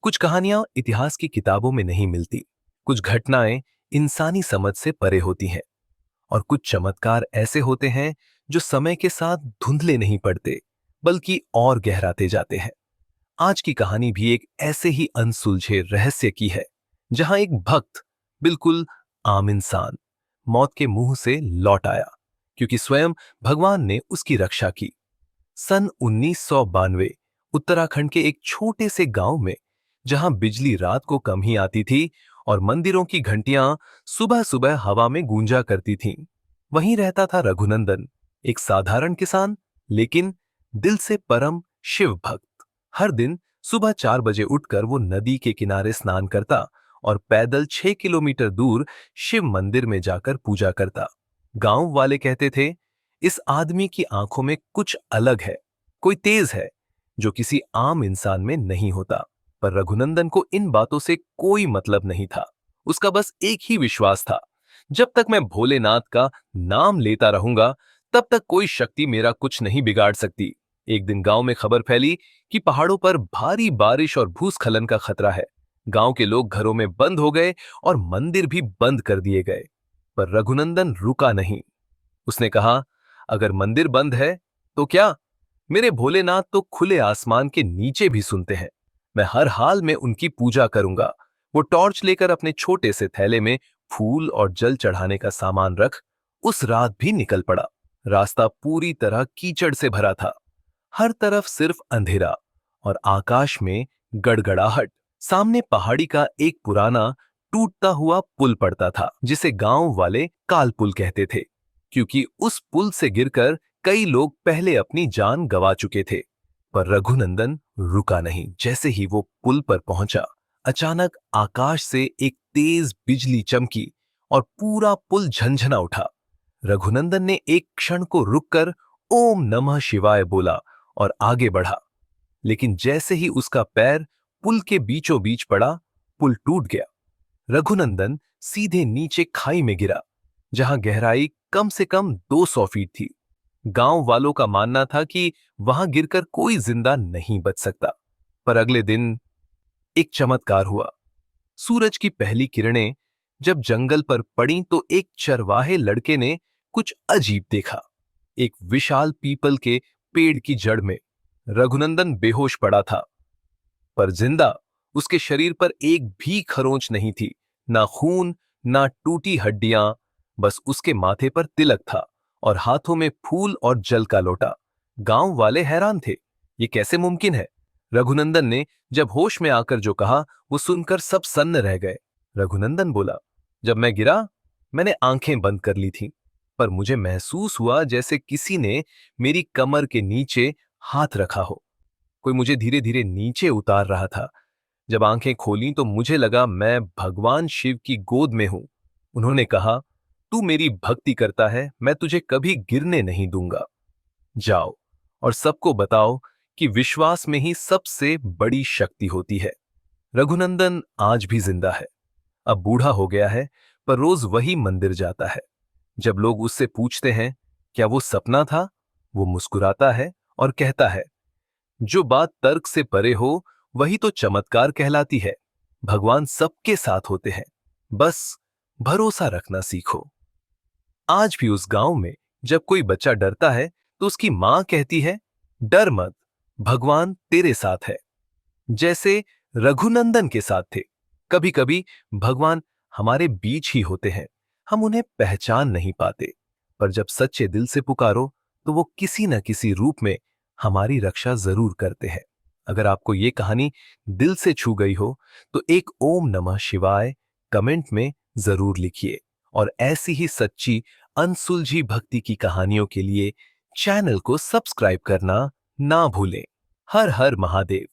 कुछ कहानियां इतिहास की किताबों में नहीं मिलती, कुछ घटनाएं इंसानी समझ से परे होती हैं और कुछ चमत्कार ऐसे होते हैं जो समय के साथ धुंधले नहीं पड़ते, बल्कि और गहराते जाते हैं। आज की कहानी भी एक ऐसे ही अनसुलझे रहस्य की है, जहां एक भक्त, बिल्कुल आम इंसान, मौत के मुंह से लौट आया क्योंकि स्वयं भगवान ने उसकी रक्षा की। सन 1992 उत्तराखंड के एक छोटे से गांव में, जहां बिजली रात को कम ही आती थी और मंदिरों की घंटियां सुबह सुबह हवा में गूंजा करती थीं, वहीं रहता था रघुनंदन, एक साधारण किसान, लेकिन दिल से परम शिव भक्त। हर दिन सुबह 4 बजे उठकर वो नदी के किनारे स्नान करता और पैदल 6 किलोमीटर दूर शिव मंदिर में जाकर पूजा करता। गांव वाले कहते थे, इस आदमी की आंखों में कुछ अलग है, कोई तेज है जो किसी आम इंसान में नहीं होता। पर रघुनंदन को इन बातों से कोई मतलब नहीं था। उसका बस एक ही विश्वास था, जब तक मैं भोलेनाथ का नाम लेता रहूंगा, तब तक कोई शक्ति मेरा कुछ नहीं बिगाड़ सकती। एक दिन गांव में खबर फैली कि पहाड़ों पर भारी बारिश और भूस्खलन का खतरा है। गांव के लोग घरों में बंद हो गए और मंदिर भी बंद कर दिए गए। पर रघुनंदन रुका नहीं। उसने कहा, अगर मंदिर बंद है तो क्या, मेरे भोलेनाथ तो खुले आसमान के नीचे भी सुनते हैं। मैं हर हाल में उनकी पूजा करूंगा। वो टॉर्च लेकर अपने छोटे से थैले में फूल और जल चढ़ाने का सामान रख उस रात भी निकल पड़ा। रास्ता पूरी तरह कीचड़ से भरा था, हर तरफ सिर्फ अंधेरा और आकाश में गड़गड़ाहट। सामने पहाड़ी का एक पुराना टूटता हुआ पुल पड़ता था, जिसे गांव वाले काल पुल कहते थे, क्योंकि उस पुल से गिरकर कई लोग पहले अपनी जान गंवा चुके थे। पर रघुनंदन रुका नहीं। जैसे ही वो पुल पर पहुंचा, अचानक आकाश से एक तेज बिजली चमकी और पूरा पुल झंझना उठा। रघुनंदन ने एक क्षण को रुककर ओम नमः शिवाय बोला और आगे बढ़ा। लेकिन जैसे ही उसका पैर पुल के बीचों बीच पड़ा, पुल टूट गया। रघुनंदन सीधे नीचे खाई में गिरा, जहां गहराई कम से कम 200 फीट थी। गांव वालों का मानना था कि वहां गिरकर कोई जिंदा नहीं बच सकता। पर अगले दिन एक चमत्कार हुआ। सूरज की पहली किरणें जब जंगल पर पड़ी तो एक चरवाहे लड़के ने कुछ अजीब देखा। एक विशाल पीपल के पेड़ की जड़ में रघुनंदन बेहोश पड़ा था, पर जिंदा। उसके शरीर पर एक भी खरोंच नहीं थी, ना खून, ना टूटी हड्डियां। बस उसके माथे पर तिलक था और हाथों में फूल और जल का लोटा। गांव वाले हैरान थे, ये कैसे मुमकिन है। रघुनंदन ने जब होश में आकर जो कहा, वो सुनकर सब सन्न रह गए। रघुनंदन बोला, जब मैं गिरा, मैंने आंखें बंद कर ली थीं, पर मुझे महसूस हुआ जैसे किसी ने मेरी कमर के नीचे हाथ रखा हो। कोई मुझे धीरे धीरे नीचे उतार रहा था। जब आंखें खोली तो मुझे लगा मैं भगवान शिव की गोद में हूं। उन्होंने कहा, तू मेरी भक्ति करता है, मैं तुझे कभी गिरने नहीं दूंगा। जाओ और सबको बताओ कि विश्वास में ही सबसे बड़ी शक्ति होती है। रघुनंदन आज भी जिंदा है। अब बूढ़ा हो गया है, पर रोज वही मंदिर जाता है। जब लोग उससे पूछते हैं, क्या वो सपना था, वो मुस्कुराता है और कहता है, जो बात तर्क से परे हो, वही तो चमत्कार कहलाती है। भगवान सबके साथ होते हैं, बस भरोसा रखना सीखो। आज भी उस गांव में जब कोई बच्चा डरता है, तो उसकी मां कहती है, डर मत, भगवान तेरे साथ है। जैसे रघुनंदन के साथ थे। कभी कभी भगवान हमारे बीच ही होते हैं, हम उन्हें पहचान नहीं पाते, पर जब सच्चे दिल से पुकारो, तो वो किसी न किसी रूप में हमारी रक्षा जरूर करते हैं। अगर आपको ये कहानी दिल से छू गई हो, तो एक ओम नमः शिवाय कमेंट में जरूर लिखिए और ऐसी ही सच्ची अनसुलझी भक्ति की कहानियों के लिए चैनल को सब्सक्राइब करना ना भूलें। हर हर महादेव।